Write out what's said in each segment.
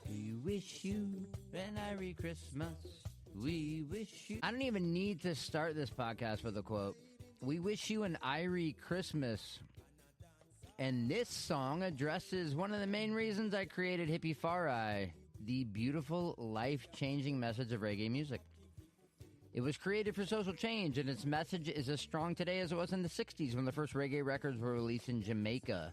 We wish you an Irie Christmas. We wish you... I don't even need to start this podcast with a quote. We wish you an Irie Christmas. And this song addresses one of the main reasons I created Hippie, the beautiful, life-changing message of reggae music. It was created for social change, and its message is as strong today as it was in the 60s when the first reggae records were released in Jamaica.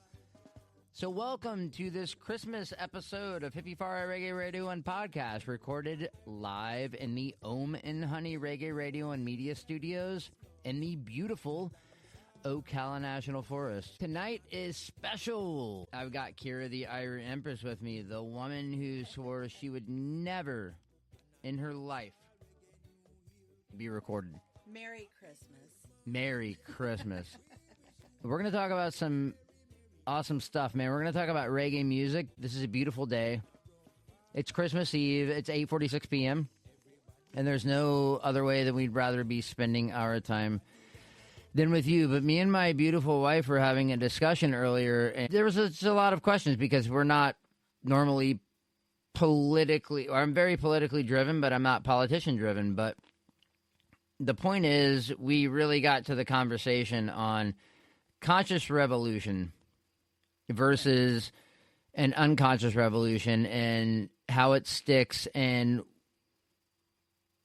So welcome to this Christmas episode of Hippie Reggae Radio and Podcast, recorded live in the Om and Honey Reggae Radio and Media Studios in the beautiful Ocala National Forest. Tonight is special. I've got Keara The Irie Empress with me, the woman who swore she would never in her life be recorded. Merry Christmas. Merry Christmas. We're going to talk about some awesome stuff, man. We're going to talk about reggae music. This is a beautiful day. It's Christmas Eve. It's 8:46 p.m. And there's no other way that we'd rather be spending our time than with you. But me and my beautiful wife were having a discussion earlier, and there was just a lot of questions because we're not normally politically, or I'm very politically driven, but I'm not politician driven. But the point is, we really got to the conversation on conscious revolution versus an unconscious revolution and how it sticks and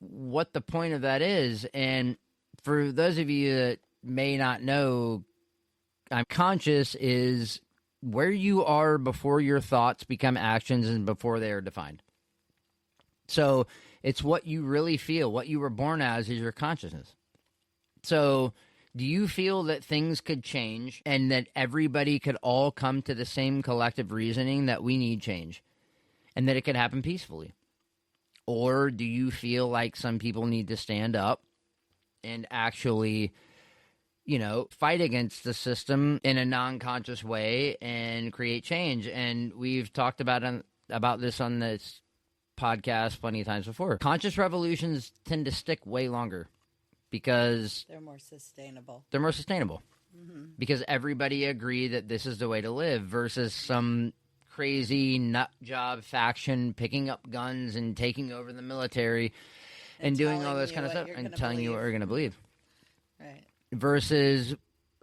what the point of that is. And for those of you that may not know, I'm conscious is where you are before your thoughts become actions and before they are defined. So it's what you really feel. What you were born as is your consciousness. So do you feel that things could change and that everybody could all come to the same collective reasoning that we need change and that it could happen peacefully? Or do you feel like some people need to stand up and actually, fight against the system in a non-conscious way and create change? And we've talked about this on this podcast plenty of times before. Conscious revolutions tend to stick way longer because they're more sustainable. Mm-hmm. Because everybody agreed that this is the way to live versus some crazy nut job faction picking up guns and taking over the military and doing all this kind of stuff and telling you what you're going to believe. Right. Versus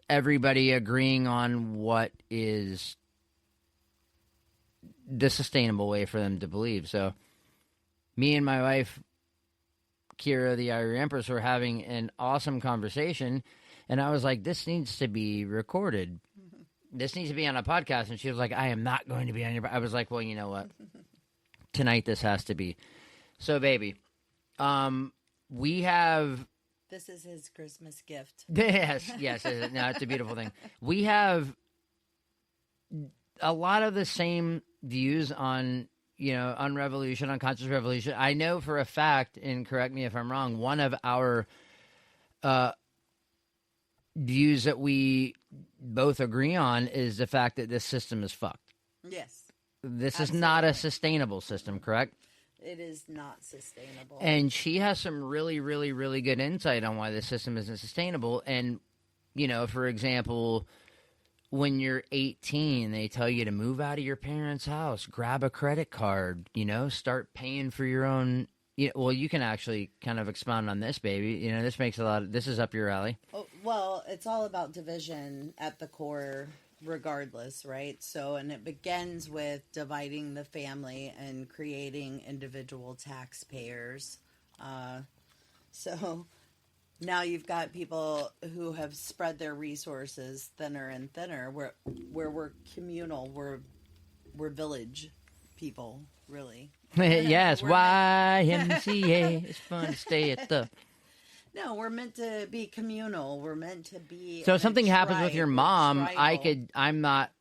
everybody agreeing on what is the sustainable way for them to believe. So me and my wife, Keara The Irie Empress, were having an awesome conversation, and I was like, this needs to be recorded. Mm-hmm. This needs to be on a podcast. And she was like, I am not going to be on your... I was like, well, you know what? Tonight this has to be. So, baby, we have... This is his Christmas gift. Yes. No, it's a beautiful thing. We have a lot of the same views on, on revolution, on conscious revolution. I know for a fact, and correct me if I'm wrong, one of our views that we both agree on is the fact that this system is fucked. Yes. This Absolutely. is not a sustainable system, correct? It is not sustainable. And she has some really, really, really good insight on why the system isn't sustainable. And, for example, when you're 18, they tell you to move out of your parents' house, grab a credit card, start paying for your own. Well, you can actually kind of expound on this, baby. This is up your alley. Oh, well, it's all about division at the core, regardless, right? So, and it begins with dividing the family and creating individual taxpayers. So now you've got people who have spread their resources thinner and thinner, where we're communal, we're village people, really. Yes, YMCA. It's fun to stay at the... No, we're meant to be communal. We're meant to be... So if something happens with your mom, tribal. I'm not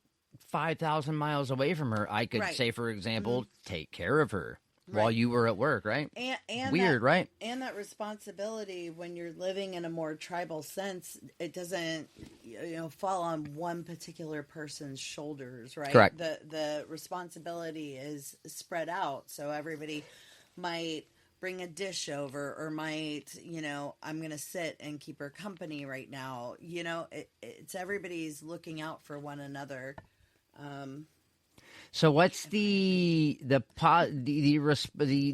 5,000 miles away from her. I could Right. say, for example, take care of her. while you were at work, right? And Weird, right? And that responsibility, when you're living in a more tribal sense, it doesn't, fall on one particular person's shoulders, right? Correct. The responsibility is spread out, so everybody might bring a dish over, or might, I'm going to sit and keep her company right now. It's everybody's looking out for one another. So what's the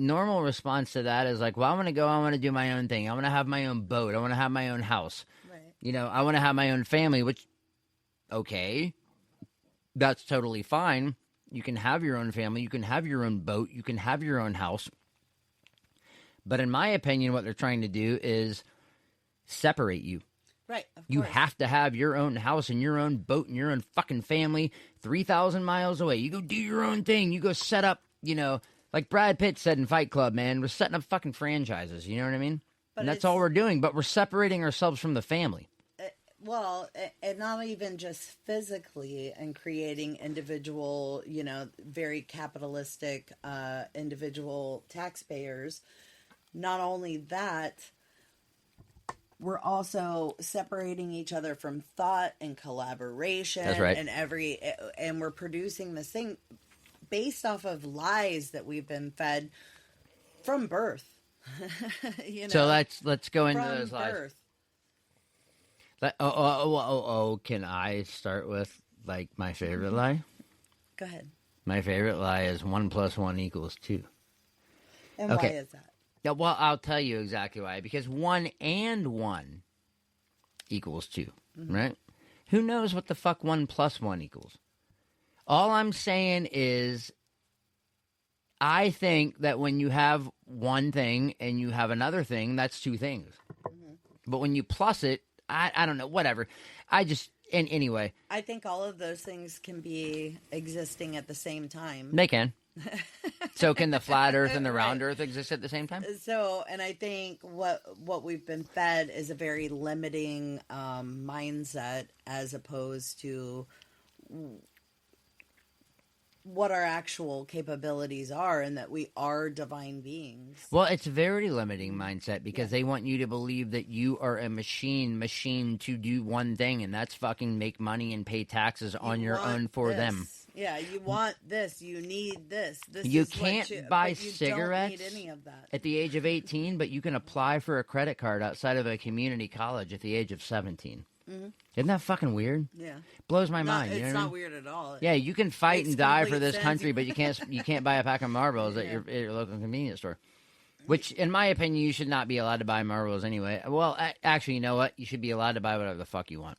normal response to that is like, well, I want to do my own thing. I want to have my own boat. I want to have my own house. Right. I want to have my own family, which, okay, that's totally fine. You can have your own family. You can have your own boat. You can have your own house. But in my opinion, what they're trying to do is separate you. Right, of course. You have to have your own house and your own boat and your own fucking family 3,000 miles away. You go do your own thing. You go set up, like Brad Pitt said in Fight Club, man, we're setting up fucking franchises. You know what I mean? But and that's all we're doing. But we're separating ourselves from the family. Well, and not even just physically, and creating individual, very capitalistic individual taxpayers. Not only that, we're also separating each other from thought and collaboration. That's right. And we're producing this thing based off of lies that we've been fed from birth. So let's go into from those birth. lies. Can I start with like my favorite lie? Go ahead. My favorite lie is 1 + 1 = 2. And Okay. why is that? Yeah, well, I'll tell you exactly why. Because 1 and 1 = 2, right? Who knows what the fuck 1 + 1 equals? All I'm saying is, I think that when you have one thing and you have another thing, that's two things. But when you plus it, I don't know, whatever. Anyway. I think all of those things can be existing at the same time. They can. So can the flat earth and the round earth exist at the same time? So, and I think what we've been fed is a very limiting mindset, as opposed to what our actual capabilities are, and that we are divine beings. Well, it's a very limiting mindset, because they want you to believe that you are a machine to do one thing, and that's fucking make money and pay taxes on your own for them. Yeah, you want this, you need this. You can't buy cigarettes don't need any of that. at the age of 18, but you can apply for a credit card outside of a community college at the age of 17. Mm-hmm. Isn't that fucking weird? Yeah, blows my mind. It's not weird at all. Yeah, you can fight and die for this country, but you can't buy a pack of marbles at your local convenience store. Which, in my opinion, you should not be allowed to buy marbles anyway. Well, actually, you know what? You should be allowed to buy whatever the fuck you want.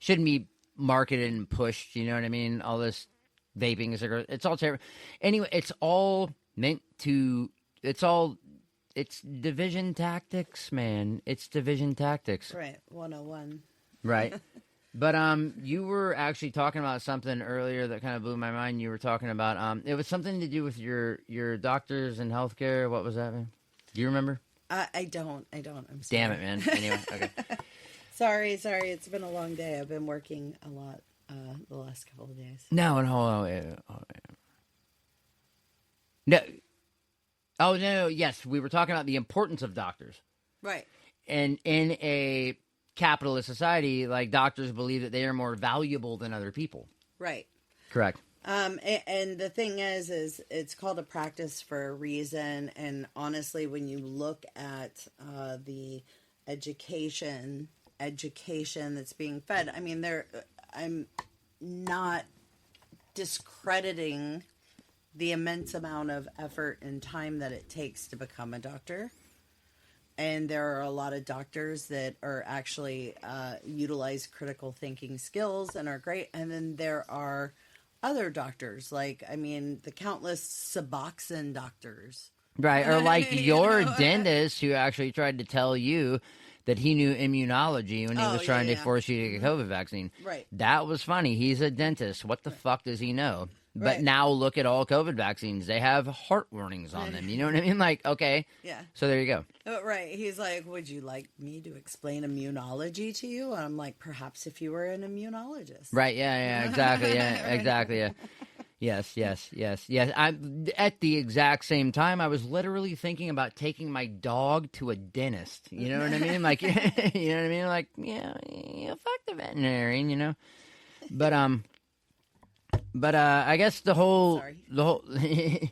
Shouldn't be marketed and pushed. You know what I mean? All this vaping, cigarettes. It's all terrible. Anyway, it's all meant to. It's division tactics, man. It's division tactics. Right, 101. Right. But you were actually talking about something earlier that kind of blew my mind. You were talking about it was something to do with your doctors and healthcare. What was that, man? Do you remember? I don't. I'm sorry. Damn it, man. Anyway, okay. Sorry. It's been a long day. I've been working a lot the last couple of days. No, and hold on. No. Oh, no, yes. We were talking about the importance of doctors. Right. And in a capitalist society, like, doctors believe that they are more valuable than other people. Right. Correct. And the thing is it's called a practice for a reason. And honestly, when you look at the education that's being fed, I mean, I'm not discrediting the immense amount of effort and time that it takes to become a doctor. And there are a lot of doctors that are actually utilize critical thinking skills and are great. And then there are other doctors, like, I mean, the countless Suboxone doctors. Right, or like your dentist who actually tried to tell you that he knew immunology when he was trying to force you to get a COVID vaccine. Right. That was funny. He's a dentist. What the fuck does he know? But now look at all COVID vaccines. They have heart warnings on them. You know what I mean? Like, okay. Yeah. So there you go. Right. He's like, would you like me to explain immunology to you? And I'm like, perhaps if you were an immunologist. Right. Yeah. Exactly. Yeah. Exactly. Yeah. Yes. At the exact same time, I was literally thinking about taking my dog to a dentist. You know what I mean? Like, you know what I mean? Like, yeah, fuck the veterinarian, you know? But, I guess the whole, the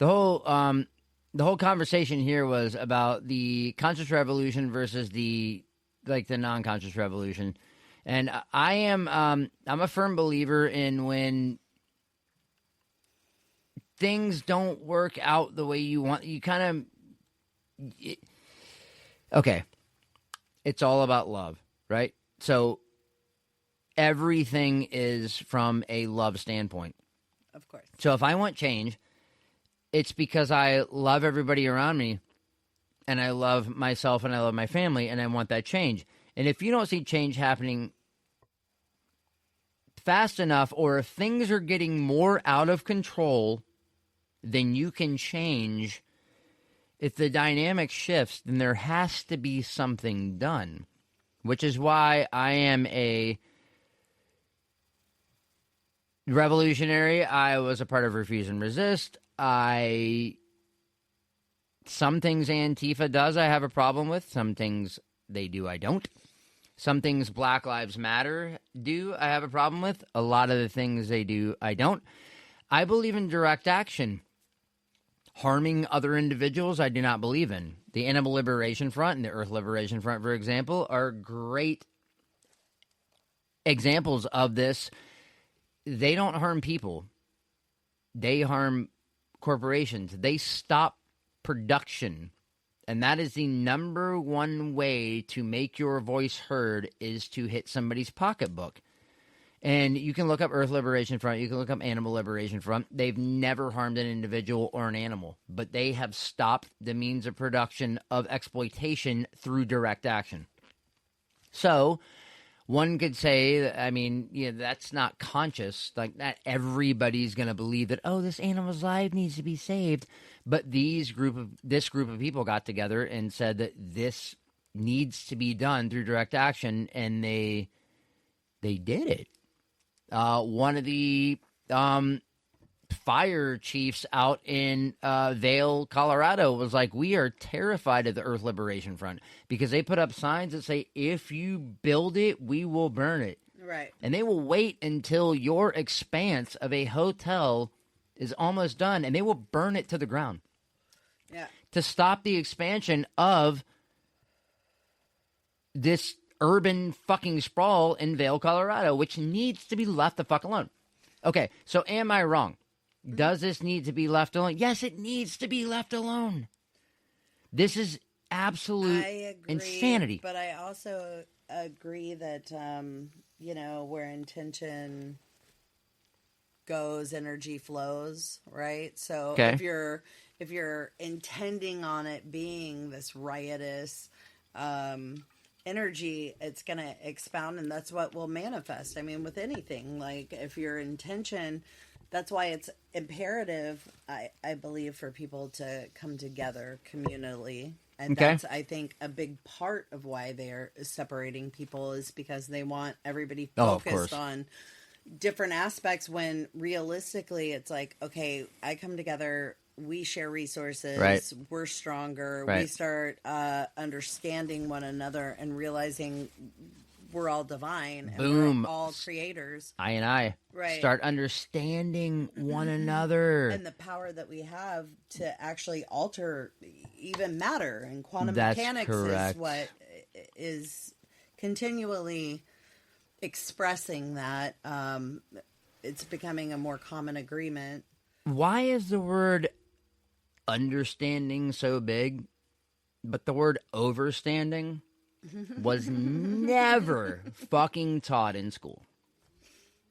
whole conversation here was about the conscious revolution versus the non-conscious revolution. And I'm a firm believer in when things don't work out the way you want, you kind of, okay, it's all about love, right? So everything is from a love standpoint. Of course. So if I want change, it's because I love everybody around me, and I love myself, and I love my family, and I want that change. And if you don't see change happening fast enough, or if things are getting more out of control then you can change. If the dynamic shifts, then there has to be something done, which is why I am a revolutionary. I was a part of Refuse and Resist. Some things Antifa does I have a problem with. Some things they do I don't. Some things Black Lives Matter do I have a problem with. A lot of the things they do I don't. I believe in direct action. Harming other individuals, I do not believe in. The Animal Liberation Front and the Earth Liberation Front, for example, are great examples of this. They don't harm people. They harm corporations. They stop production. And that is the number one way to make your voice heard, is to hit somebody's pocketbook. And you can look up Earth Liberation Front. You can look up Animal Liberation Front. They've never harmed an individual or an animal, but they have stopped the means of production of exploitation through direct action. So one could say, I mean, that's not conscious. Like, not everybody's going to believe that, oh, this animal's life needs to be saved. But this group of people got together and said that this needs to be done through direct action, and they did it. One of the fire chiefs out in Vail, Colorado was like, we are terrified of the Earth Liberation Front, because they put up signs that say, if you build it, we will burn it. Right. And they will wait until your expanse of a hotel is almost done, and they will burn it to the ground. Yeah. To stop the expansion of this urban fucking sprawl in Vail, Colorado, which needs to be left the fuck alone. Okay, so am I wrong? Does this need to be left alone? Yes, it needs to be left alone. This is absolute insanity. But I also agree that, where intention goes, energy flows, right? So okay. if you're intending on it being this riotous energy, it's going to expound, and that's what will manifest. I mean, with anything, like if your intention, that's why it's imperative, I believe, for people to come together communally. And that's, I think, a big part of why they're separating people, is because they want everybody focused on different aspects, when realistically it's like, okay, I come together, we share resources, right. We're stronger, right. We start understanding one another and realizing we're all divine, and boom, we're all creators. I right. Start understanding one another, and the power that we have to actually alter even matter. And quantum That's mechanics correct. is what is continually expressing that. It's becoming a more common agreement. Why is the word understanding so big, but the word overstanding was never fucking taught in school?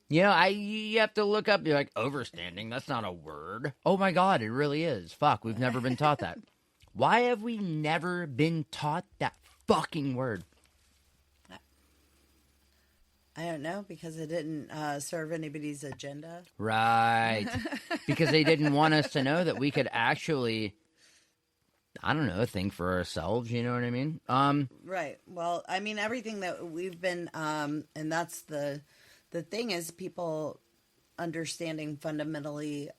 You have to look up, you're like, overstanding, that's not a word. Oh my God, it really is. Fuck, we've never been taught that. Why have we never been taught that fucking word? I don't know, because it didn't serve anybody's agenda. Right. Because they didn't want us to know that we could actually, I don't know, think for ourselves, you know what I mean? Right. Well, I mean, everything that we've been, and that's the thing is, people understanding fundamentally,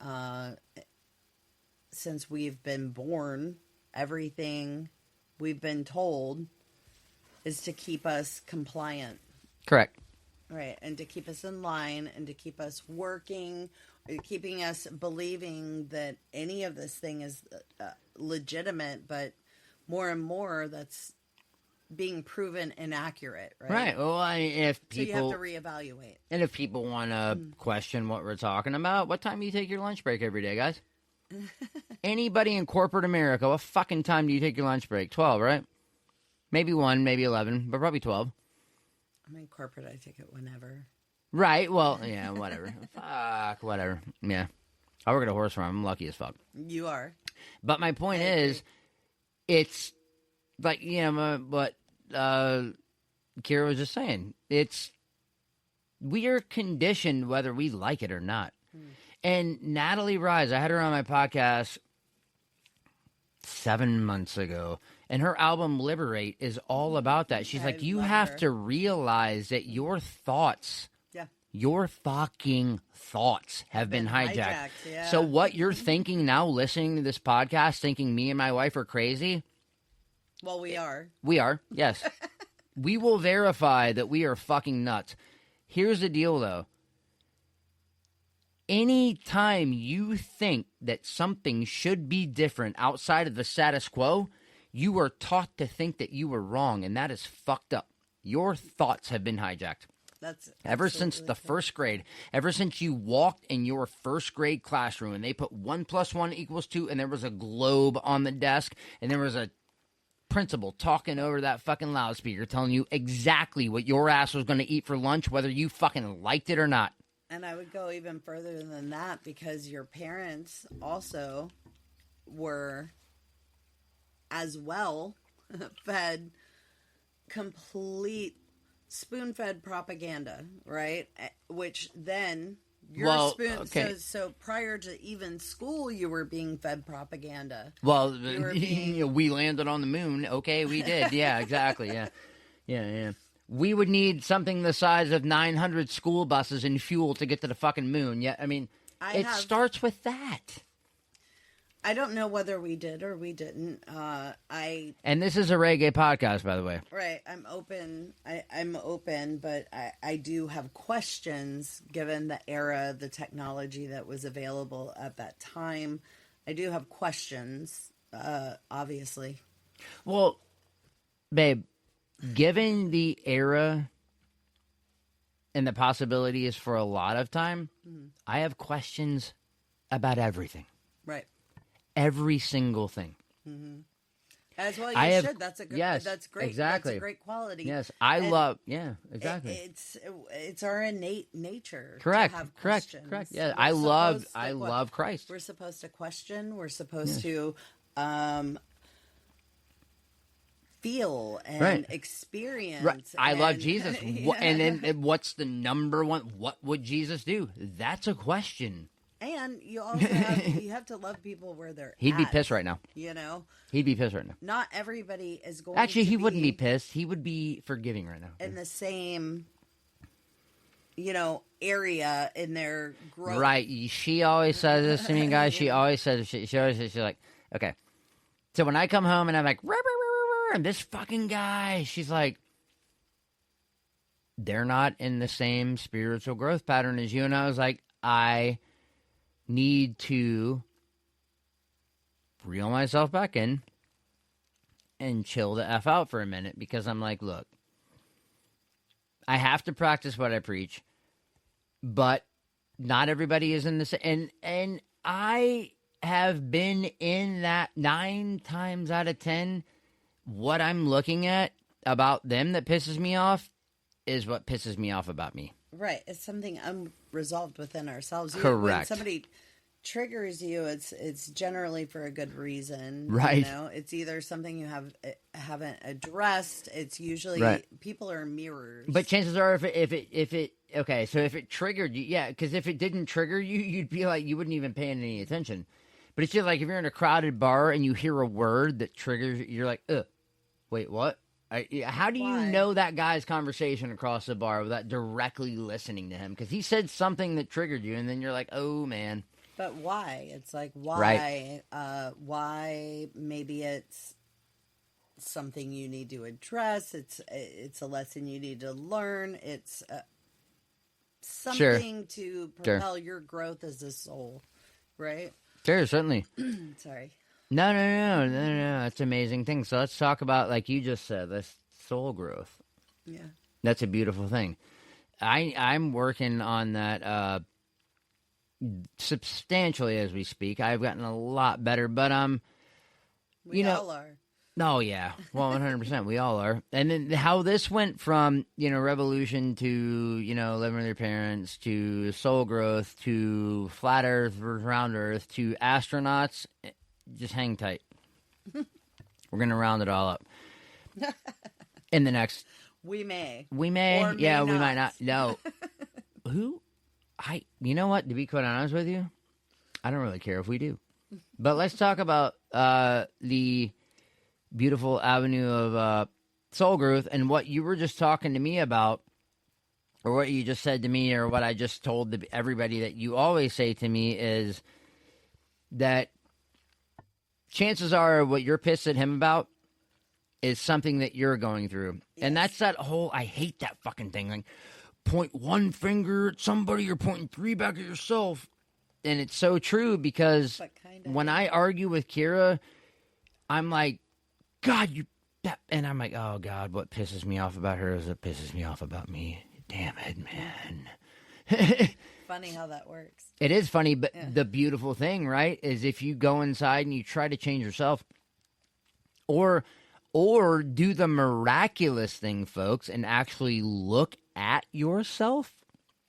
since we've been born, everything we've been told is to keep us compliant. Correct. Right, and to keep us in line and to keep us working, keeping us believing that any of this thing is legitimate, but more and more that's being proven inaccurate, right? Right. Well, if people... So you have to reevaluate. And if people want to question what we're talking about, what time do you take your lunch break every day, guys? Anybody in corporate America, what fucking time do you take your lunch break? 12, right? Maybe 1, maybe 11, but probably 12. I'm in corporate, I take it whenever. Right, well, yeah, whatever. Fuck, whatever. Yeah. I work at a horse farm. I'm lucky as fuck. You are. But my point is, it's like, what Keara was just saying. We are conditioned whether we like it or not. And Natalie Rise, I had her on my podcast 7 months ago, and her album Liberate is all about that. She's like, you have to realize that your thoughts, your fucking thoughts have been hijacked. Yeah. So what you're thinking now, listening to this podcast, thinking me and my wife are crazy. Well, we are. We are, yes. We will verify that we are fucking nuts. Here's the deal, though. Anytime you think that something should be different outside of the status quo, you are taught to think that you were wrong, and that is fucked up. Your thoughts have been hijacked. That's ever since the first grade, ever since you walked in your first grade classroom and they put 1 + 1 = 2, and there was a globe on the desk, and there was a principal talking over that fucking loudspeaker telling you exactly what your ass was going to eat for lunch, whether you fucking liked it or not. And I would go even further than that, because your parents also were as well fed complete spoon-fed propaganda, right? Which then your so prior to even school, you were being fed propaganda. Well, we landed on the moon. Okay, we did. Yeah, exactly. Yeah. We would need something the size of 900 school buses and fuel to get to the fucking moon. Yeah, I mean, starts with that. I don't know whether we did or we didn't. And this is a reggae podcast, by the way. Right. I'm open. I'm open, but I do have questions given the era, the technology that was available at that time. I do have questions, obviously. Well, babe, given the era and the possibilities for a lot of time, I have questions about everything. Right. Every single thing. Mm-hmm. As well, you should. That's a good. Yes, that's great. Exactly. That's a great quality. Yes, I love. Yeah, exactly. It's our innate nature. Correct. To have correct. questions. Correct. Yeah, I love Christ. We're supposed to question. We're supposed to feel and experience. Right. I love Jesus. And then what's the number one? What would Jesus do? That's a question. And you also have to love people where they're at. He'd be pissed right now. He'd be pissed right now. Not everybody is going Actually, to he wouldn't be pissed. He would be forgiving right now. In the same, area in their growth. Right. She always says this to me, guys. She always says, she's like, okay. So when I come home and I'm like, and this fucking guy, she's like, they're not in the same spiritual growth pattern as you. And I was like, I need to reel myself back in and chill the F out for a minute, because I'm like, look, I have to practice what I preach, but not everybody is in this. And I have been in that 9 times out of 10. What I'm looking at about them that pisses me off is what pisses me off about me. Right. It's something unresolved within ourselves. Correct. When somebody triggers you, it's generally for a good reason. Right. It's either something you haven't addressed. It's usually people are mirrors. But chances are, if it triggered you, yeah, because if it didn't trigger you, you'd be like, you wouldn't even pay any attention. But it's just like if you're in a crowded bar and you hear a word that triggers, you're like, ugh, wait, what? How do you Why? know that guy's conversation across the bar without directly listening to him? Because he said something that triggered you, and then you're like, oh, man. But why? It's like, why? Right. Why? Maybe it's something you need to address. It's a lesson you need to learn. It's something to propel your growth as a soul, right? Sure, certainly. Sorry. No. That's an amazing thing. So let's talk about, like you just said, this soul growth. Yeah. That's a beautiful thing. I'm working on that substantially as we speak. I've gotten a lot better, but we all are. Oh yeah, well, 100%, we all are. And then how this went from revolution to living with your parents to soul growth to flat Earth versus round Earth to astronauts. Just hang tight. We're gonna round it all up in the next. We may. We may. Or may yeah, not. We might not. No. Who? You know what? To be quite honest with you, I don't really care if we do. But let's talk about the beautiful avenue of soul growth and what you were just talking to me about, or what you just said to me, or what I just told everybody that you always say to me is that chances are what you're pissed at him about is something that you're going through. Yes. And that's that whole, I hate that fucking thing. Like, point one finger at somebody, you're pointing three back at yourself. And it's so true because when I argue with Keara, I'm like, God, and I'm like, oh, God, what pisses me off about her is it pisses me off about me. Damn it, man. Funny how that works. It is funny, but the beautiful thing, right, is if you go inside and you try to change yourself, or do the miraculous thing, folks, and actually look at yourself.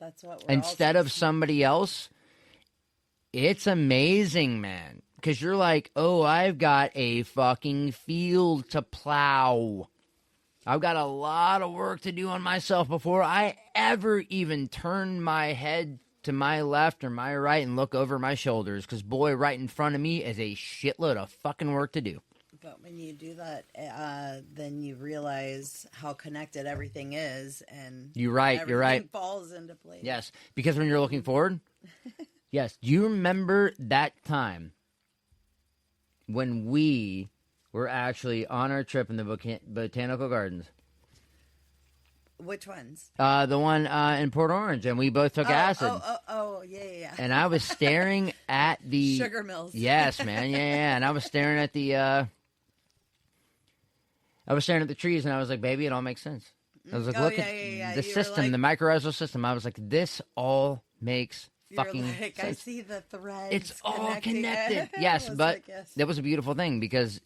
That's what we're instead of somebody else. It's amazing, man. Because you're like, oh, I've got a fucking field to plow. I've got a lot of work to do on myself before I ever even turn my head to my left or my right and look over my shoulders. Because, boy, right in front of me is a shitload of fucking work to do. But when you do that, then you realize how connected everything is. And you're right. Everything falls into place. Yes, because when you're looking forward, yes. Do you remember that time when we were actually on our trip in the botanical gardens? Which ones? The one in Port Orange, and we both took acid. Yeah. And I was staring at the sugar mills. Yes, man, yeah. And I was staring at the trees, and I was like, "Baby, it all makes sense." I was like, "Look at the system, the mycorrhizal system." I was like, "This all makes fucking sense." I see the threads. It's all connected. Yes, but that was a beautiful thing because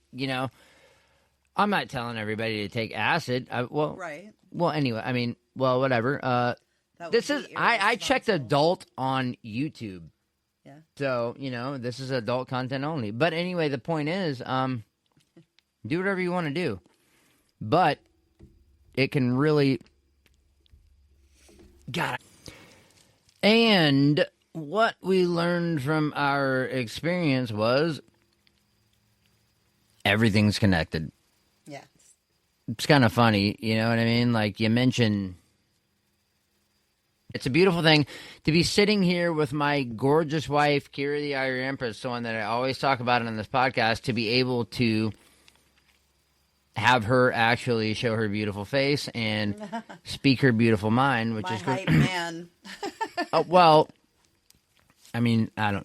I'm not telling everybody to take acid. Right. Well, anyway, I mean, whatever. This is I checked adult on YouTube. Yeah. So this is adult content only. But anyway, the point is, do whatever you want to do, but it can really. Got it. And what we learned from our experience was everything's connected. Yes. It's kind of funny, you know what I mean? Like you mentioned, it's a beautiful thing to be sitting here with my gorgeous wife, Keara The Irie Empress, the one that I always talk about on this podcast, to be able to have her actually show her beautiful face and speak her beautiful mind, which is hype man. Well, I mean, I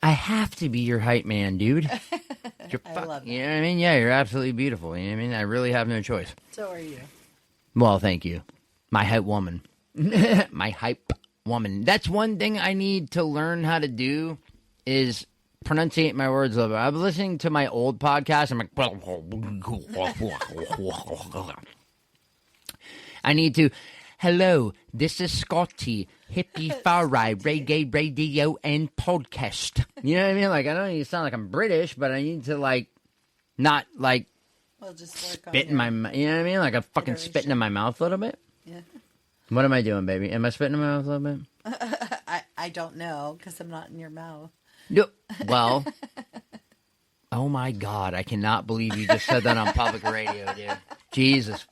have to be your hype man, dude. I love that. You know what I mean? Yeah, you're absolutely beautiful. You know what I mean? I really have no choice. So are you. Well, thank you. My hype woman. My hype woman. That's one thing I need to learn how to do is pronunciate my words a little bit. I'm listening to my old podcast. I'm like, I need to. Hello, this is Scotty, Hippie Reggae Radio and Podcast. You know what I mean? Like, I don't need to sound like I'm British, but I need to, not, just spit in my mouth. You know what I mean? Like, I'm fucking spitting in my mouth a little bit. Yeah. What am I doing, baby? Am I spitting in my mouth a little bit? I don't know, because I'm not in your mouth. No. Well, Oh, my God. I cannot believe you just said that on public radio, dude. Jesus.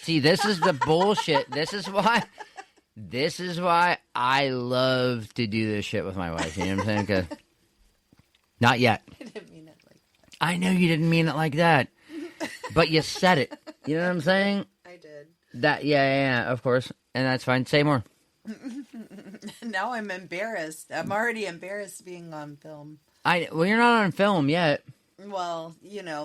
See, this is the bullshit. This is why I love to do this shit with my wife. You know what I'm saying? 'Cause not yet. I didn't mean it like that. I know you didn't mean it like that. But you said it. You know what I'm saying? I did. Yeah, of course. And that's fine. Say more. Now I'm embarrassed. I'm already embarrassed being on film. Well, you're not on film yet. Well,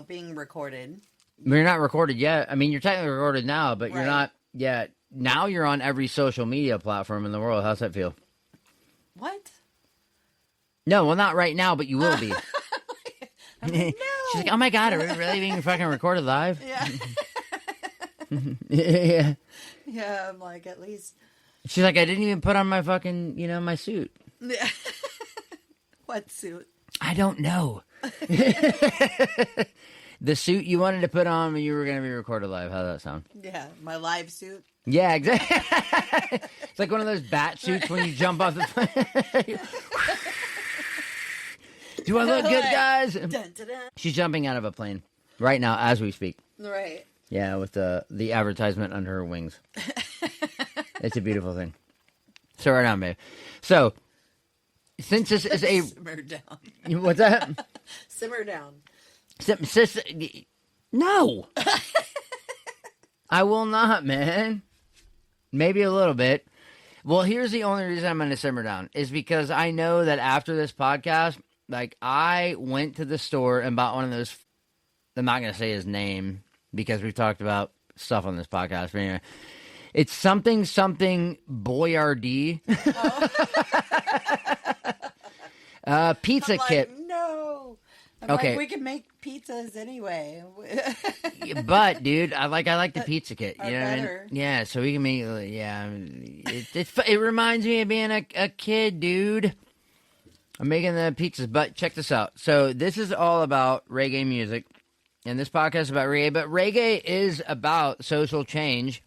being recorded. You're not recorded yet. I mean, you're technically recorded now, but you're Right. not yet. Now you're on every social media platform in the world. How's that feel? What? No, well, not right now, but you will be. I'm like, no. She's like, oh my God, are we really being fucking recorded live? Yeah. Yeah. Yeah, I'm like, at least. She's like, I didn't even put on my fucking, my suit. Yeah. What suit? I don't know. The suit you wanted to put on when you were going to be recorded live. How does that sound? Yeah, my live suit. Yeah, exactly. It's like one of those bat suits when you jump off the plane. Do I look good, guys? Dun, dun, dun. She's jumping out of a plane right now as we speak. Right. Yeah, with the advertisement under her wings. It's a beautiful thing. So right on, babe. So, since this is a... Simmer down. What's that? Simmer down. No. I will not, man. Maybe a little bit. Well, here's the only reason I'm going to simmer down is because I know that after this podcast, like, I went to the store and bought one of those. I'm not going to say his name because we've talked about stuff on this podcast. But anyway, it's something Boyardee. Pizza kit. No. I'm Okay. like, we can make pizzas anyway. But, dude, I like the pizza kit. You Are know what I mean? better. Yeah, so we can make. Yeah, it reminds me of being a kid, dude. I'm making the pizzas, but check this out. So this is all about reggae music, and this podcast is about reggae. But reggae is about social change,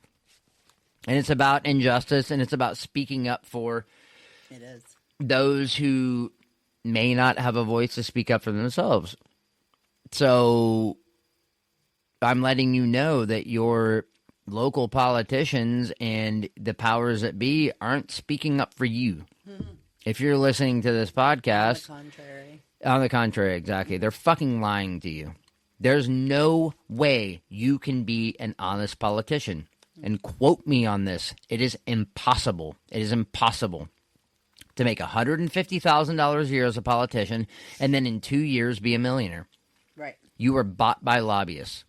and it's about injustice, and it's about speaking up for It is. those who may not have a voice to speak up for themselves. So I'm letting you know that your local politicians and the powers that be aren't speaking up for you. If you're listening to this podcast, on the contrary, exactly. They're fucking lying to you. There's no way you can be an honest politician. And quote me on this. It is impossible. It is impossible to make $150,000 a year as a politician and then in 2 years be a millionaire. Right. You are bought by lobbyists.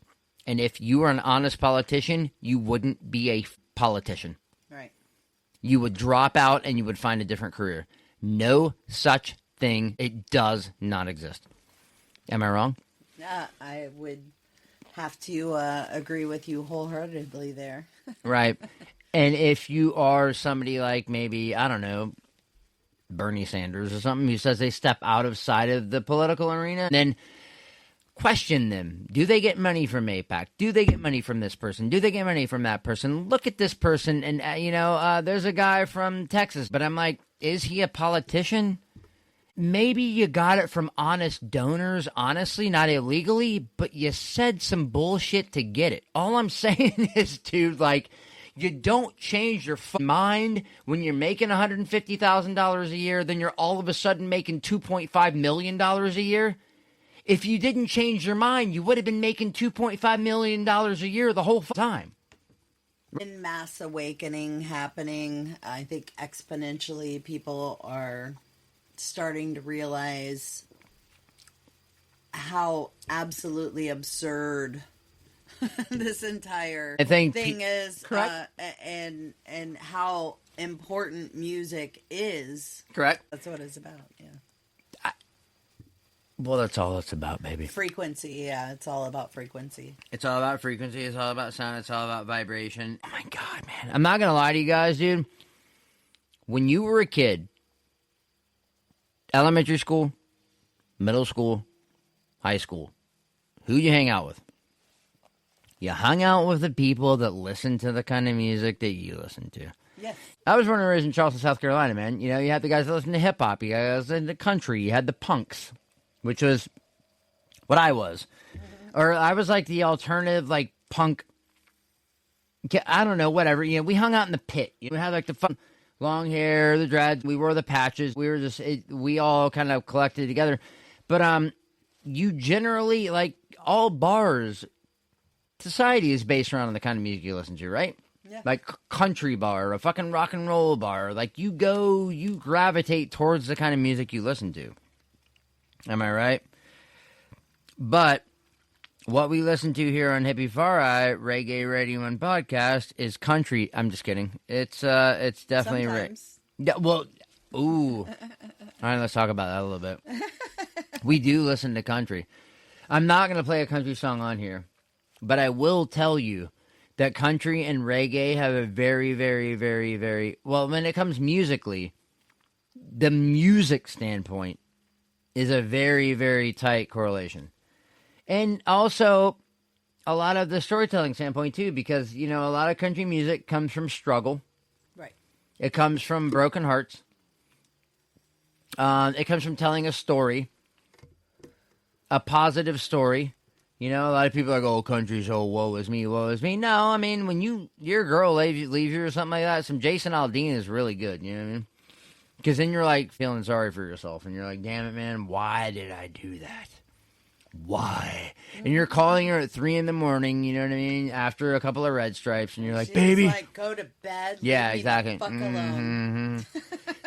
And if you were an honest politician, you wouldn't be a politician. Right. You would drop out and you would find a different career. No such thing. It does not exist. Am I wrong? Yeah, I would have to agree with you wholeheartedly there. Right. And if you are somebody like maybe, I don't know, Bernie Sanders or something who says they step out of side of the political arena, then question them. Do they get money from AIPAC? Do they get money from this person? Do they get money from that person? Look at this person, and, there's a guy from Texas, but I'm like, is he a politician? Maybe you got it from honest donors, honestly, not illegally, but you said some bullshit to get it. All I'm saying is, dude, like, you don't change your mind when you're making $150,000 a year, then you're all of a sudden making $2.5 million a year. If you didn't change your mind, you would have been making $2.5 million a year the whole time. In mass awakening happening, I think exponentially people are starting to realize how absolutely absurd this entire thing is, correct, and how important music is. Correct. That's what it's about. Yeah. Well, that's all it's about, baby. Frequency, yeah, it's all about frequency. It's all about frequency. It's all about sound. It's all about vibration. Oh, my God, man. I'm not going to lie to you guys, dude. When you were a kid, elementary school, middle school, high school, who'd you hang out with? You hung out with the people that listen to the kind of music that you listen to. Yes. I was born and raised in Charleston, South Carolina, man. You know, you had the guys that listen to hip-hop. You guys listen to country. You had the punks, which was What I was. Or I was like the alternative, like punk. I don't know, whatever. You know, we hung out in the pit. We had like the fun long hair, the dreads. We wore the patches. We were just, we all kind of collected together. But you generally, like all bars, society is based around the kind of music you listen to, right? Yeah. Like country bar, a fucking rock and roll bar. Like you gravitate towards the kind of music you listen to. Am I right? But what we listen to here on Hippie Far Eye Reggae Radio and Podcast is country. I'm just kidding. It's definitely right. Yeah, well, ooh. All right, let's talk about that a little bit. We do listen to country. I'm not going to play a country song on here, but I will tell you that country and reggae have a very, very, very, very, well, when it comes musically, the music standpoint is a very, very tight correlation. And also, a lot of the storytelling standpoint, too, because, you know, a lot of country music comes from struggle. Right. It comes from broken hearts. It comes from telling a story, a positive story. You know, a lot of people are like, oh, country's, oh, woe is me, woe is me. No, I mean, when your girl leaves you or something like that, some Jason Aldean is really good, you know what I mean? Because then you're, like, feeling sorry for yourself, and you're like, damn it, man, why did I do that? Why? And you're calling her at 3 a.m, you know what I mean? After a couple of red stripes, and you're like, She's baby. like, go to bed. Yeah, leave me exactly. the fuck alone.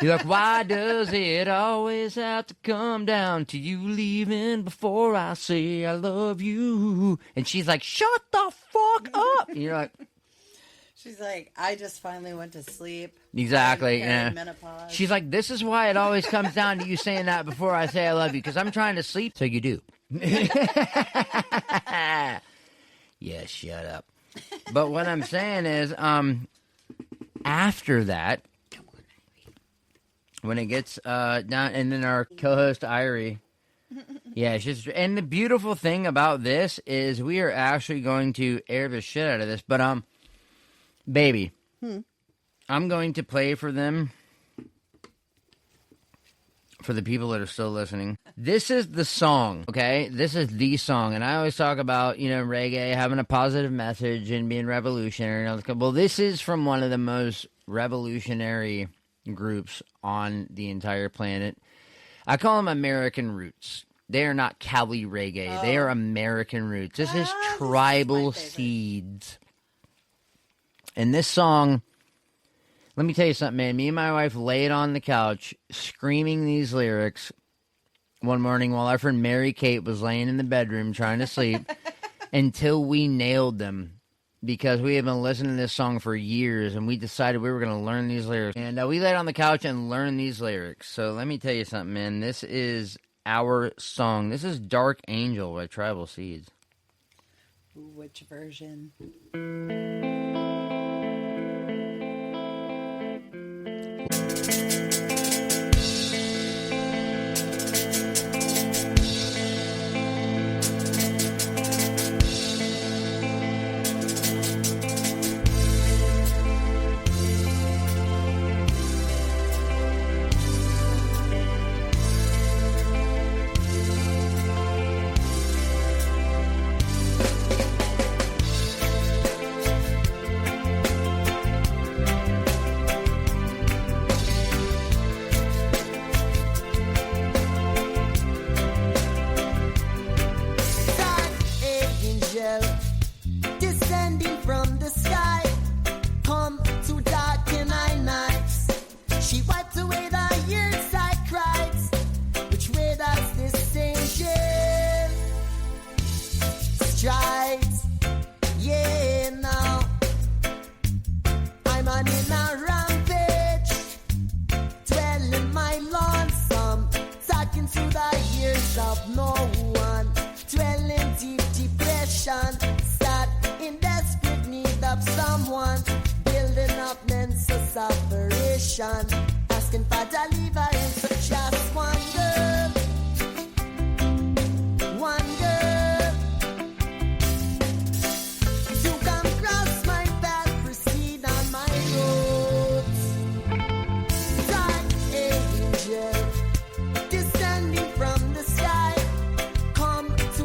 You're like, why does it always have to come down to you leaving before I say I love you? And she's like, shut the fuck up. And you're like, She's like, I just finally went to sleep. exactly. I'm Yeah. perimenopause. She's like, this is why it always comes down to you saying that before I say I love you, because I'm trying to sleep, so you do. Yeah, shut up. But what I'm saying is, after that, when it gets down, and then our co-host Irie, yeah, she's, and the beautiful thing about this is we are actually going to air the shit out of this. But baby, I'm going to play for them. For the people that are still listening, this is the song, okay? This is the song, and I always talk about, you know, reggae having a positive message and being revolutionary. And all this. Well, this is from one of the most revolutionary groups on the entire planet. I call them American Roots. They are not Cali reggae. They are American Roots. This is Tribal Seeds. And this song... Let me tell you something, man. Me and my wife laid on the couch screaming these lyrics one morning while our friend Mary Kate was laying in the bedroom trying to sleep until we nailed them, because we had been listening to this song for years, and we decided we were going to learn these lyrics. And we laid on the couch and learned these lyrics. So let me tell you something, man. This is our song. This is Dark Angel by Tribal Seeds. Which version? Asking for deliverance, just one girl, to come cross my path, proceed on my roads. Dark angel, descending from the sky, come to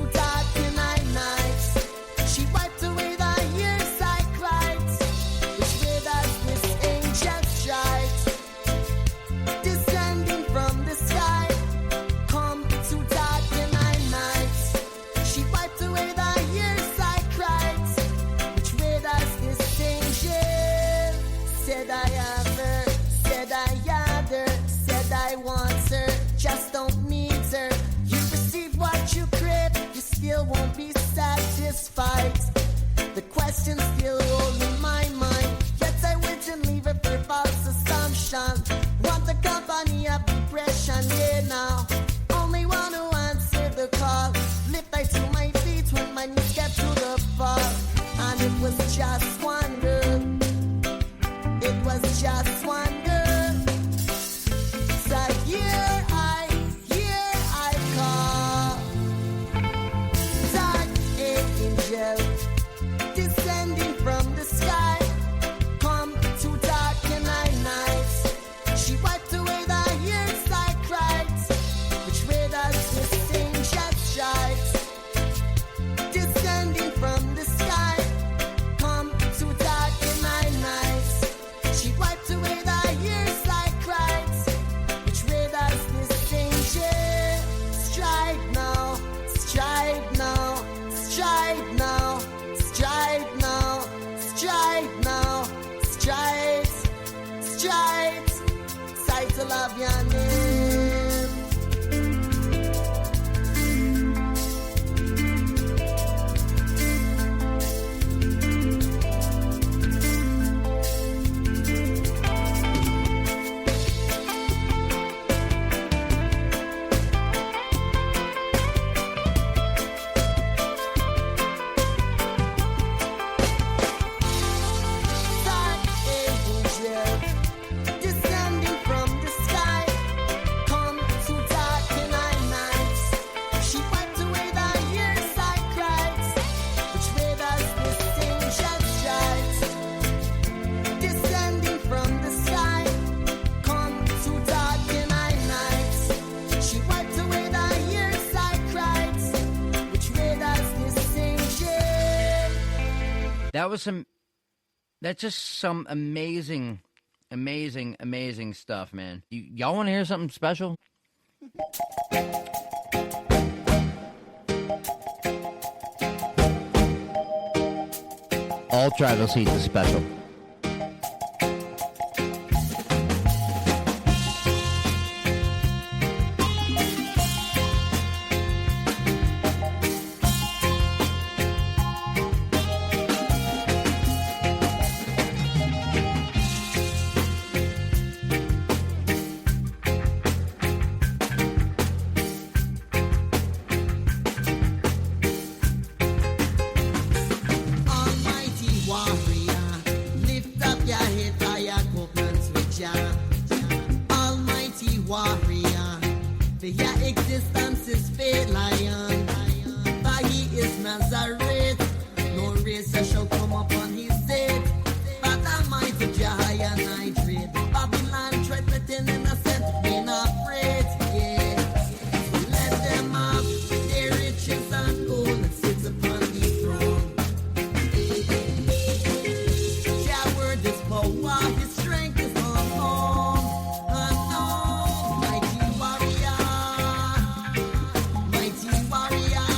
this fight. The question still rolls in my mind. Yet I wait and leave it for false assumption. Want the company of depression, yeah now. Only one who answered the call. Lift I to my feet when my knees get to the fall. And it was just one girl. It was just one girl. So here I call. Dark angel descending from the sky, come to darken our nights. She wiped away the years I cried. Which way does this thing just shine? Descending from the sky, come to darken our nights. She wiped away the years I cried. Which way does this thing share? Stride now, stride now, stride now, stride now, stride now, stride, stride, sight to love your name. Dark angel descending from the sky, come to darken our nights. She wiped away the years I cried. Which way does this thing just shine? Descending from the sky, come to darken our nights. She wiped away the years I cried. Which way does this thing shine? That's just some amazing stuff, man. Y'all want to hear something special? All tribal seeds is special. Almighty warrior, lift up your head by your covenants with Jah. Almighty warrior, for your existence is fair lion. For he is Nazareth, no razor shall come upon his head. But Almighty Jah and I dread. Babylon tread within innocent, be not afraid, yeah. So let them have their riches and gold that sits upon the throne. Your word is power, his strength is unknown. Unknown, mighty warrior, mighty warrior.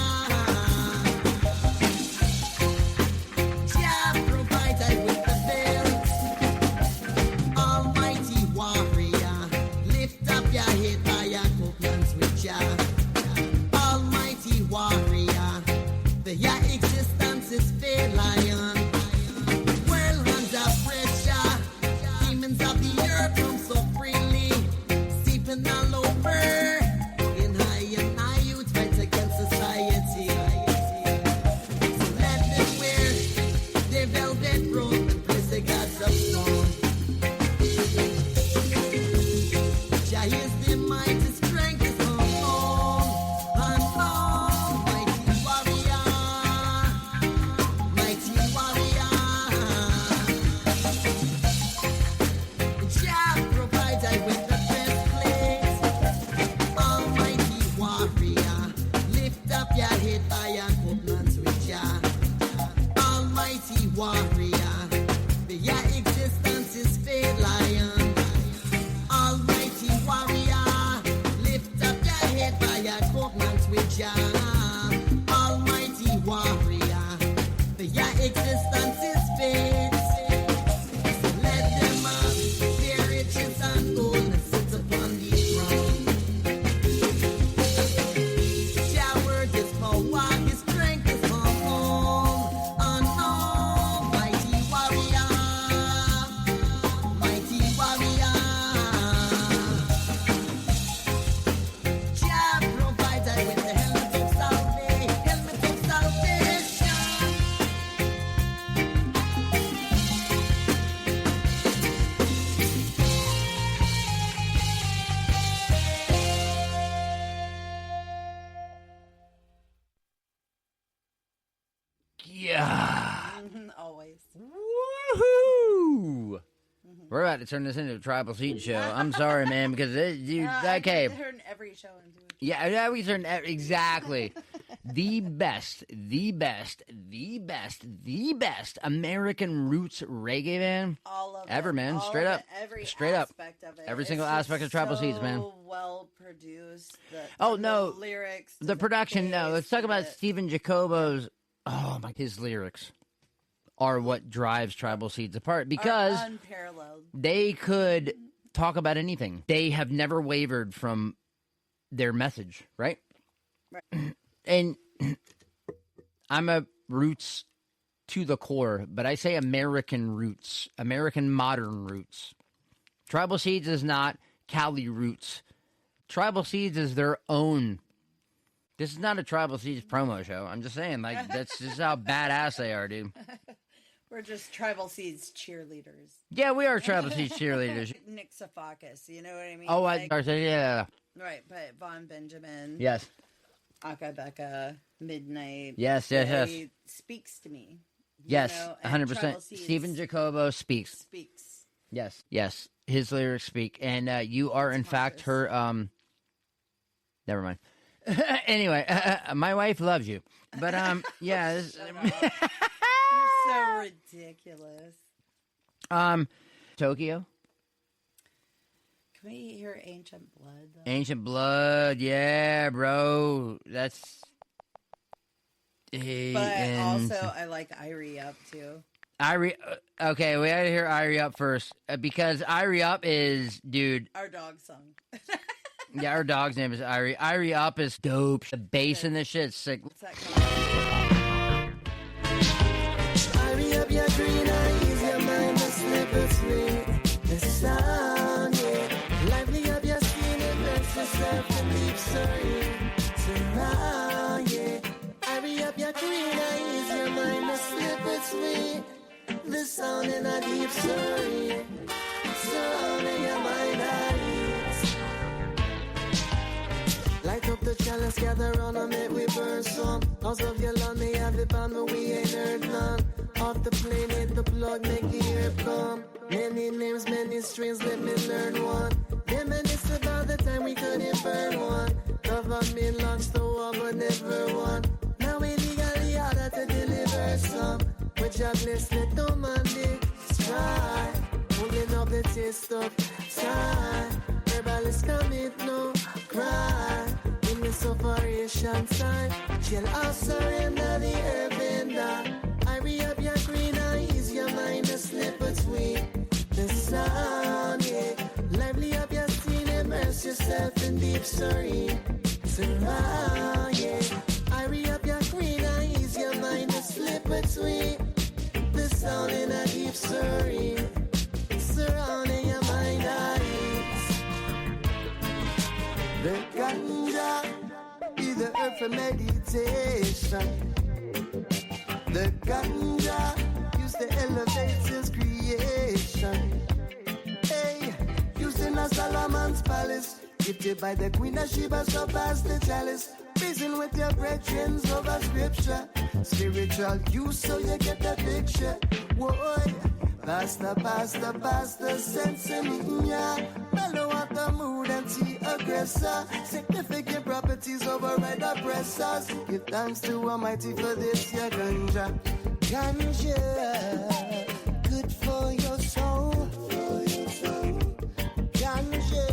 Jah provide I with the belt. Almighty warrior, lift up your head by your covenants with Jah. Almighty warrior, for your existence is fair lion. World under pressure, demons of the earth come so freely, seeping all over. In high and high youth fight against society. So let them wear their velvet robe and place the gods of stone. Jah is the mighty strength is unknown, unknown, mighty warrior, mighty warrior. Jah provide I with the best place. Almighty warrior, lift up your head by your covenants with Jah. Almighty warrior, for your existence is fair lion. Almighty warrior, lift up your head by your covenants with Jah. Almighty warrior, for your existence is fair. So let them have their riches and gold that sits upon the throne. Your word is power, his strength is unknown. Always. Woohoo! We're about to turn this into a tribal seed show. I'm sorry, man, because dude, okay. I turn every show into a Yeah, we turn exactly the best American roots reggae band all of ever, it, man. all Straight of up, it, every straight up, aspect of it. every It's single just aspect of tribal seeds, man. So well produced. Oh no, the lyrics, the production. No, let's talk about it. Stephen Jacobo's. Oh my, his lyrics are what drives tribal seeds apart because unparalleled. they could talk about anything. They have never wavered from their message, right? Right. And I'm a roots to the core, but I say American roots, American modern roots. Tribal Seeds is not Cali roots. Tribal Seeds is their own. This is not a Tribal Seeds promo show. I'm just saying, like, that's just how badass they are, dude. We're just Tribal Seeds cheerleaders. Yeah, we are Tribal Seeds cheerleaders. Nick Safakis, you know what I mean? Oh, like, yeah. right, but Von Benjamin. Yes. Akabeka, Midnight. Yes. They speaks to me. Yes, know, and 100%. Stephen Jacobo speaks. Yes. His lyrics speak. And you are, in fact, her... Never mind. Anyway, my wife loves you. But, yeah. You're so ridiculous. Tokyo? Can we hear Ancient Blood, though? Ancient Blood, yeah, bro. That's... But also, I like Irie Up, too. Irie... Okay, we gotta hear Irie Up first. Because Irie Up is, dude... Our dog song. Yeah, our dog's name is Irie. Irie Up is dope. The bass in this shit is sick. What's that called? Irie up your green eyes, your mind must slip sweet. The sound, yeah. Lively up your skin and immerse yourself in deep story. Surround, yeah. Irie up your green eyes, your mind must slip sweet. The sound in a deep story. Surrounding your mind eyes. Light up the chalice, gather round and make we burn some. House of your land, they have the band, but we ain't heard none. Off the plane, hit the plug, make the air come. Many names, many strings, let me learn one. Reminisce about the time we couldn't burn one. Government launched the war, but never won. Now we legally order to deliver some. With jobless, let no man dig strive. Moving up the taste of time. Herbalist commit no crime. In the separation sign, jail or surrender the herb vendor. Irie up your green eyes, your mind a slip between the sound, yeah. Lively up your skin, immerse yourself in deep story. Surround, yeah. Irie up your green eyes, your mind a slip between the sound in a deep story. Surrounding your mind eyes. The ganja is the earth for meditation. The ganja used to elevate his creation. Hey, used in a Solomon's palace, gifted by the Queen of Sheba, so pass the chalice. Reason with your brethren over scripture. Spiritual use, so you get the picture. Whoa, pastor, sense me, yeah. Mellow out the mood and see aggressor. Significant properties override oppressors. Give thanks to Almighty for this, yeah, ganja. Ganja, good for your soul. Ganja,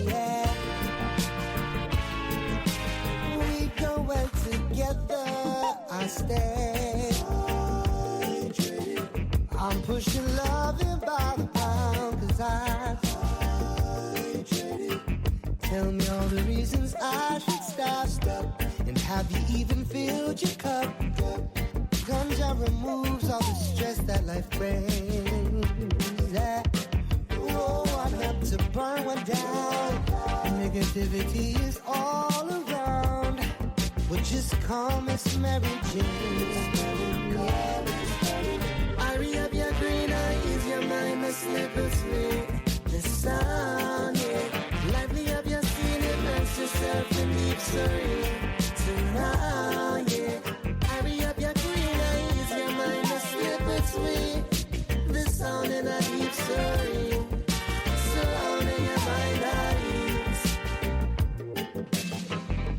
yeah. We go well together, I stay. I'm pushing love in by the pound, 'cause I tell me all the reasons I should stop. And have you even filled your cup? Ganja removes all the stress that life brings. Yeah. Oh, I'd love to burn one down. Negativity is all around. Well, just call Miss Mary Jane. Yeah. Irie up your green eyes, your mind must slip sweet. The sound, yeah. Lively up your skin, immerse yourself in deep story. Surround, yeah. Irie up your green eyes. stirring, surrounding your mind at ease.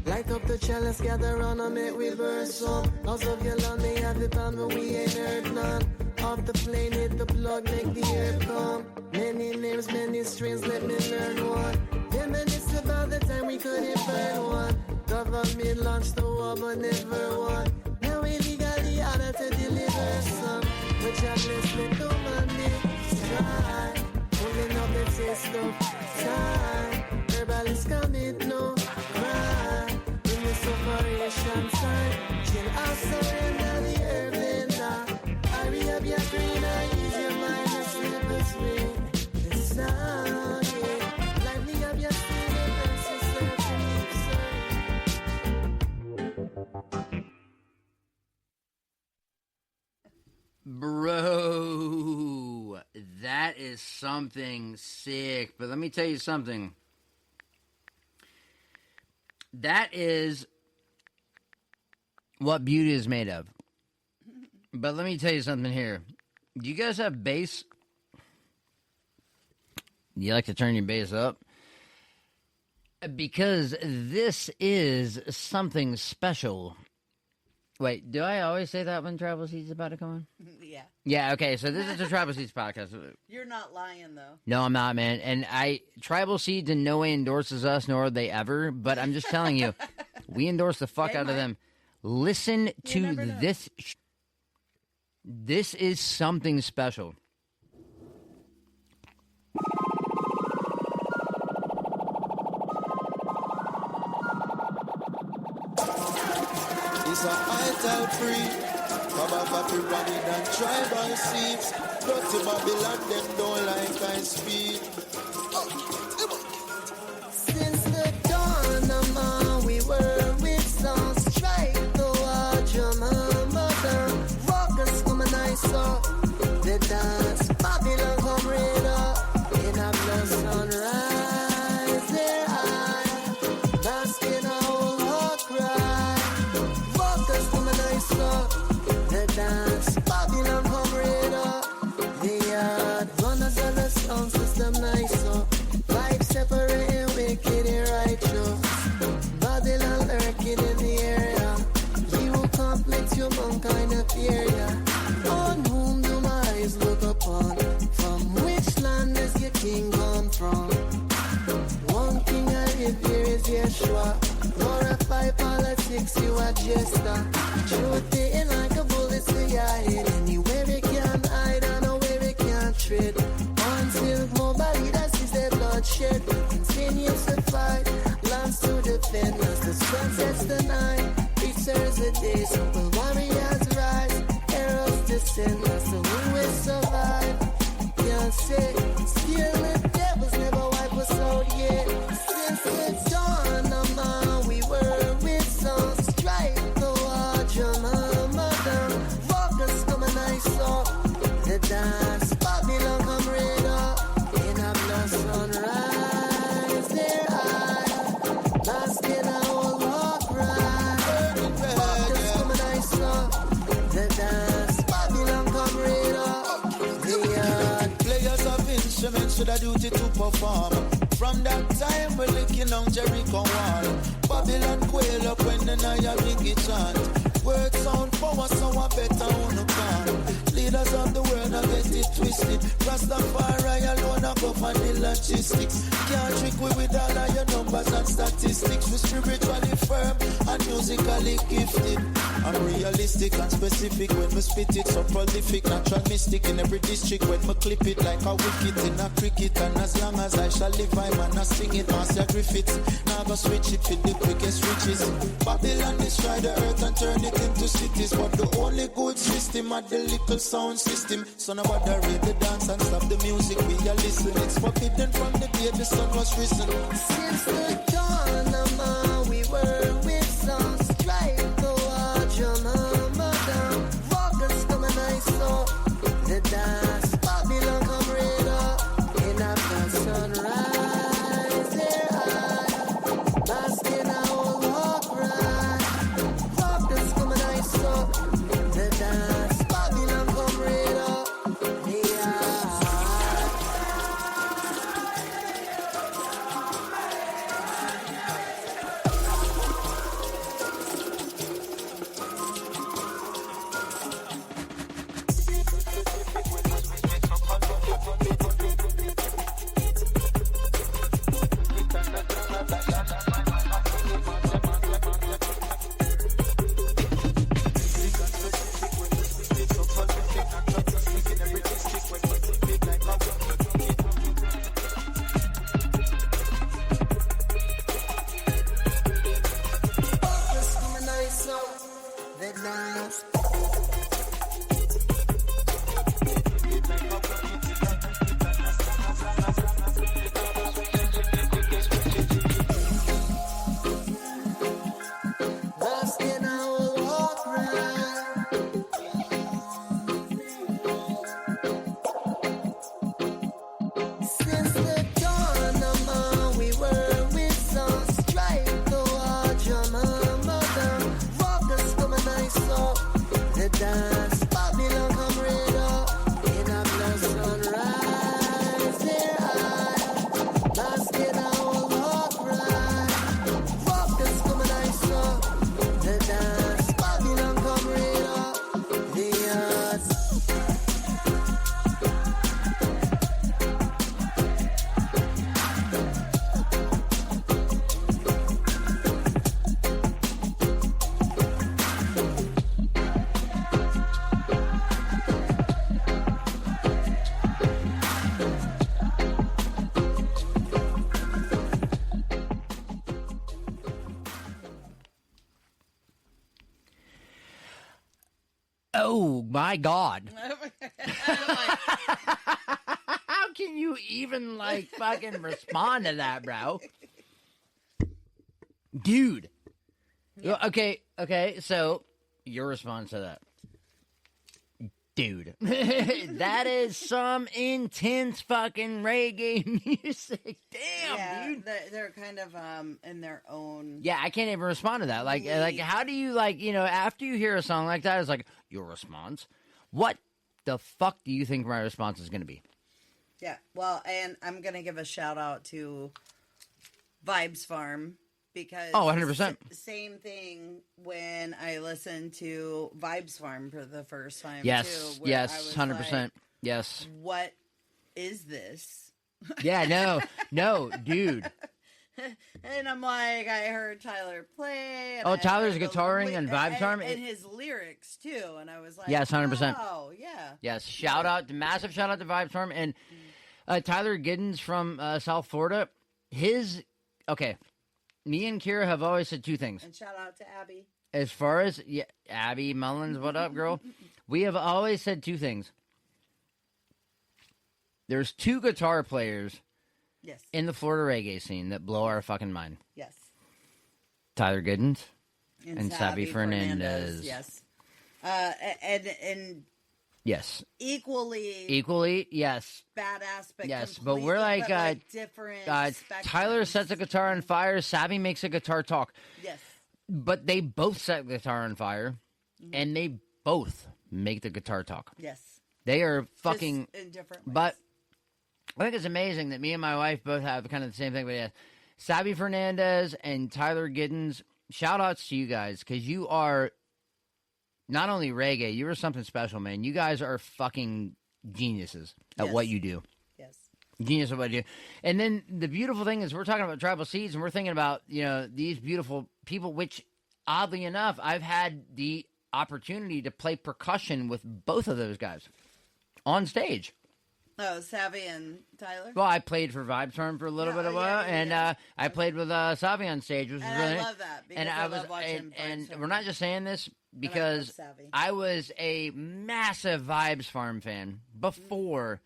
Light up the chalice, gather round and make we burst some. Lots of your land, they have the plan, but we ain't heard none. Off the plane, hit the plug, make the air come. Many names, many strings, let me learn one. 10 minutes about the time we couldn't burn one. Government launched the war, but never won. Now we legally order to deliver some. Which I bless me to money, try. Pulling up the taste of time. Herbalist commit, no crime. In the separation time. Chill out, surrender the herb blender. Hurry up your green eye, use your mind to slip us with the sound, yeah. Lively up your feeling and sister to me, Bro, that is something sick. But let me tell you something. That is what beauty is made of. But let me tell you something here. Do you guys have bass? Do you like to turn your bass up? Because this is something special. Wait, do I always say that when Tribal Seeds is about to come on? Yeah. Yeah, okay, so this is the Tribal Seeds podcast. You're not lying, though. No, I'm not, man. And Tribal Seeds in no way endorses us, nor would they ever. But I'm just telling you, we endorse the fuck out of them. Listen to this. This is something special. It's a ital free. Cover happy running and tribal seeds. Go to Babylon, them don't like I speed. since the dawn of man, we were with some strife towards your mother. Walkers come and I saw the dance. Babylon come right up in a blood sunrise. Their eye, basking our heart cry. Walkers come and I saw the dance. Babylon come right up. The yard runners of the sound system nice up. Life separating wicked and righteous. Babylon lurking in the area. You complex your mankind area. On whom do my eyes look upon? From which land does your king come from? One king I live here is Yeshua. Glorify politics, you are jester. Shoot it like a bullet to your head. Anywhere we can hide and nowhere we can tread. Until nobody that sees their bloodshed continues to fight, lands to defend. As the sun sets the night, it serves the day. Simple warriors rise, arrows descend. As the we will survive, can't say. Still the devils never wipe us out yet. Since the dawn of man, we were with some strife towards your mother. Walkers come and I saw the dance. Babylon come right up in a blood sunrise. Their eye, basking our walk right. Walkers come and I saw the dance. Babylon come right up. Players of instruments should have duty to perform. From that time we're licking on Jericho wall. Babylon quail up when the Naya big chant. Word sound power so I better on the can. Leaders of the world now get it twisted. Rastafari alone are govern the logistics. Can't trick we with all of your numbers and statistics. We spiritually firm and musically gifted. I'm realistic and specific when we spit it. So prolific, natural mystic in every district. When we clip it like a wicket in a cricket. And as long as I shall live, I man I sing it. Master Griffiths, now go switch it for the quickest riches. Babylon destroy the earth and turn it into cities. But the only good system are the little sound system. So nobody read the dance and stop the music. We are listening. It's forbidden from the day the sun was risen. Since the dawn of man, we were with some strife towards your mother. Walkers come and I saw the dance. Babylon come right up in a blood sunrise. Their eye, basking our walk right. Walkers come and I saw the dance. Babylon come right up. The eye, Oh, my God. How can you even, like, fucking respond to that, bro? Dude. Yeah. Okay, so your response to that. Dude. That is some intense fucking reggae music. Damn, dude. They're kind of in their own... Yeah, I can't even respond to that. Like, how do you, like, you know, after you hear a song like that, it's like, your response? What the fuck do you think my response is going to be? Yeah, well, and I'm going to give a shout out to Vibes Farm. Because 100%. Same thing when I listened to Vibes Farm for the first time. Yes, too, yes, 100%. Like, yes. What is this? Yeah, no, dude. And I'm like, I heard Tyler play. And Tyler's guitaring and Vibes Farm, and his lyrics too. And I was like, yes, 100%. Oh, yeah. Yes, massive shout out to Vibes Farm and Tyler Giddens from South Florida. Me and Keara have always said two things. And shout out to Abby. As far as, Abby Mullins, what up, girl? We have always said two things. There's two guitar players in the Florida reggae scene that blow our fucking mind. Yes. Tyler Giddens and Savvy Fernandez. Yes. And yes. Equally, yes. Badass, but yes, but we're like, different. Tyler sets a guitar on fire. Savvy makes a guitar talk. Yes, but they both set the guitar on fire, and they both make the guitar talk. Yes, they are fucking just in different ways. But I think it's amazing that me and my wife both have kind of the same thing. But yeah, Savvy Fernandez and Tyler Giddens. Shout outs to you guys because you are. Not only reggae, you are something special, man. You guys are fucking geniuses at what you do. Yes. Genius at what you do. And then the beautiful thing is we're talking about Tribal Seeds, and we're thinking about, you know, these beautiful people, which, oddly enough, I've had the opportunity to play percussion with both of those guys on stage. Oh, Savvy and Tyler? Well, I played for Vibes Farm for a little bit of a while, and I played with Savvy on stage, which was really I love that, because I love watching and Vibes Farm. we're not just saying this because I was a massive Vibes Farm fan before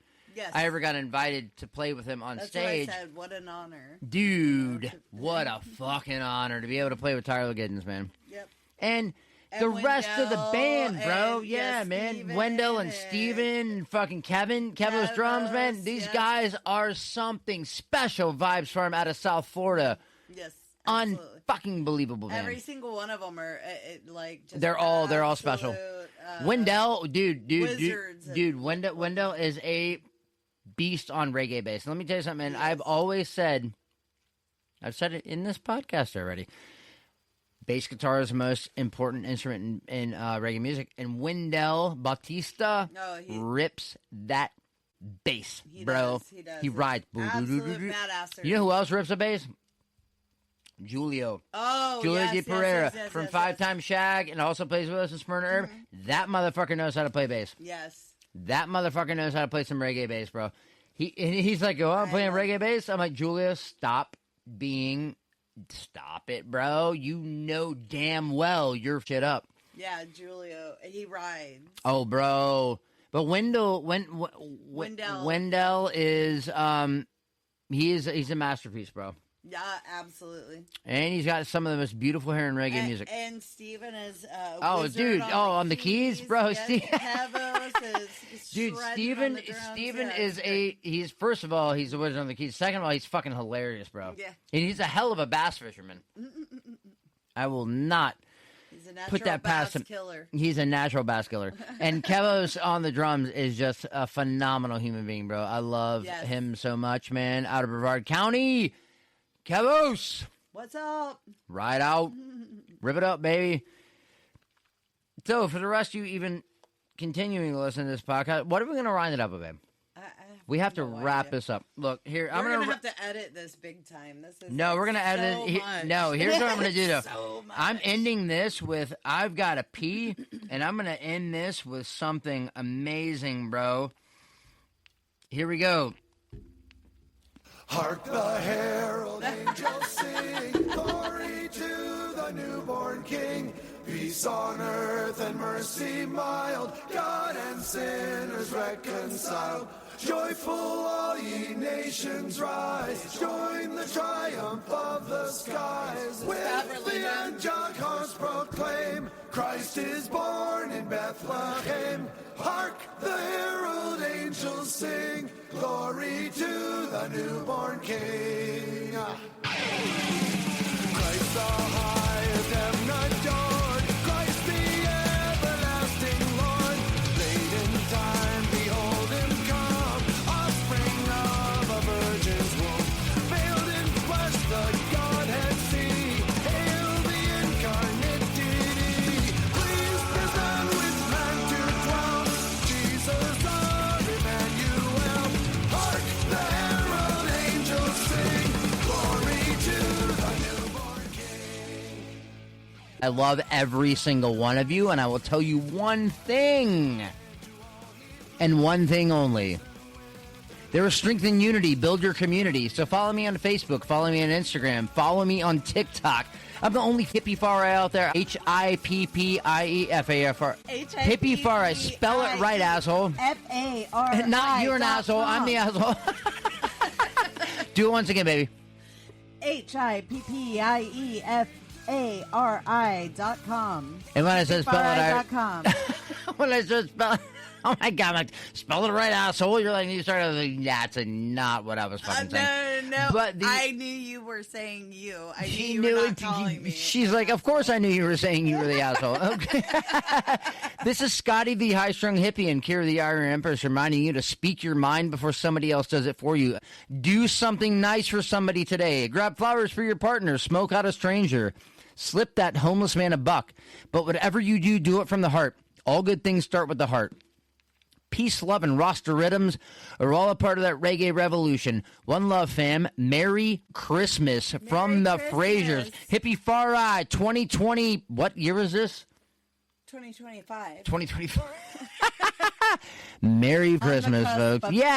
I ever got invited to play with him on stage. That's why I said, what an honor. Dude, what a fucking honor to be able to play with Tyler Giddens, man. Yep. And the rest of the band, bro. Yeah, man. Steven Wendell and Steven and fucking Kevo's drums, man. These guys are something special. Vibes Farm out of South Florida. Yes. Absolutely. Unfucking believable, man. Every single one of them are like just they're all special. Wendell, dude, Wendell is a beast on reggae bass. Let me tell you something, man. I've always said, I've said it in this podcast already. Bass guitar is the most important instrument in reggae music, and Wendell Bautista rips that bass, bro. He does. He rides. Absolute badasser. You know who else rips a bass? Julio. Oh, Julio yes, Di Pereira yes, from Five Time Shag, and also plays with us in Smyrna Herb. That motherfucker knows how to play bass. Yes. That motherfucker knows how to play some reggae bass, bro. He's like, oh, I'm playing reggae bass. I'm like, Julio, stop it, bro. You know damn well you're shit up. Yeah, Julio, he rides. Oh, bro. But Wendell is he's a masterpiece, bro. Yeah, absolutely. And he's got some of the most beautiful hair in reggae music. And Steven is dude, on the keys, bro. Yes, dude, Steven is he's first of all, he's a wizard on the keys. Second of all, he's fucking hilarious, bro. Yeah. And he's a hell of a bass fisherman. I will not put that past him. Killer. He's a natural bass killer. And Kevo's on the drums is just a phenomenal human being, bro. I love him so much, man. Out of Brevard County. Kevos! What's up? Ride out. Rip it up, baby. So, for the rest of you even continuing to listen to this podcast, what are we going to wind it up with, babe? We have to wrap this up. Look, here, I'm going to have to edit this big time. This is we're going to edit it. Here's what I'm going to do, though. So much. I'm ending this with, I've got to pee, and I'm going to end this with something amazing, bro. Here we go. Hark the herald angels sing, glory to the newborn King. Peace on earth and mercy mild, God and sinners reconciled. Joyful all ye nations rise, join the triumph of the skies. With the angelic hearts proclaim, Christ is born in Bethlehem. Hark, the herald angels sing, glory to the newborn King. Christ the high is heaven adored, Christ the everlasting Lord. Late in time, behold him come, offspring of a virgin's womb. Veiled in flesh, the Godhead see, hail the incarnate deity. Please present with man to dwell, Jesus our Emmanuel. Hark, the herald angels sing, glory to the newborn King. I love every single one of you, and I will tell you one thing, and one thing only. There is strength in unity. Build your community. So follow me on Facebook. Follow me on Instagram. Follow me on TikTok. I'm the only hippie far out there. HIPPIEFAFR. Hippie far. Spell it right, asshole. FARI. Not you're an asshole. I'm the asshole. Do it once again, baby. HIPPIEFARI.com. And when I said spell it, HippieFarI.com. when I said spell it, oh my God, I'm like, spell it right, asshole. You're like, you started like, that's not what I was fucking saying. No. But I knew you were saying you. I knew she you knew were it. not calling me. She's like, of course I knew you were saying you were the asshole. Okay. This is Scotty, the high-strung hippie, and Keara The Irie Empress, reminding you to speak your mind before somebody else does it for you. Do something nice for somebody today. Grab flowers for your partner. Smoke out a stranger. Slip that homeless man a buck. But whatever you do, do it from the heart. All good things start with the heart. Peace, love, and roster rhythms are all a part of that reggae revolution. One love, fam. Merry Christmas from the Frasers. Hippie Far Eye 2020. What year is this? 2025. 2025. Merry Christmas, folks. Yeah.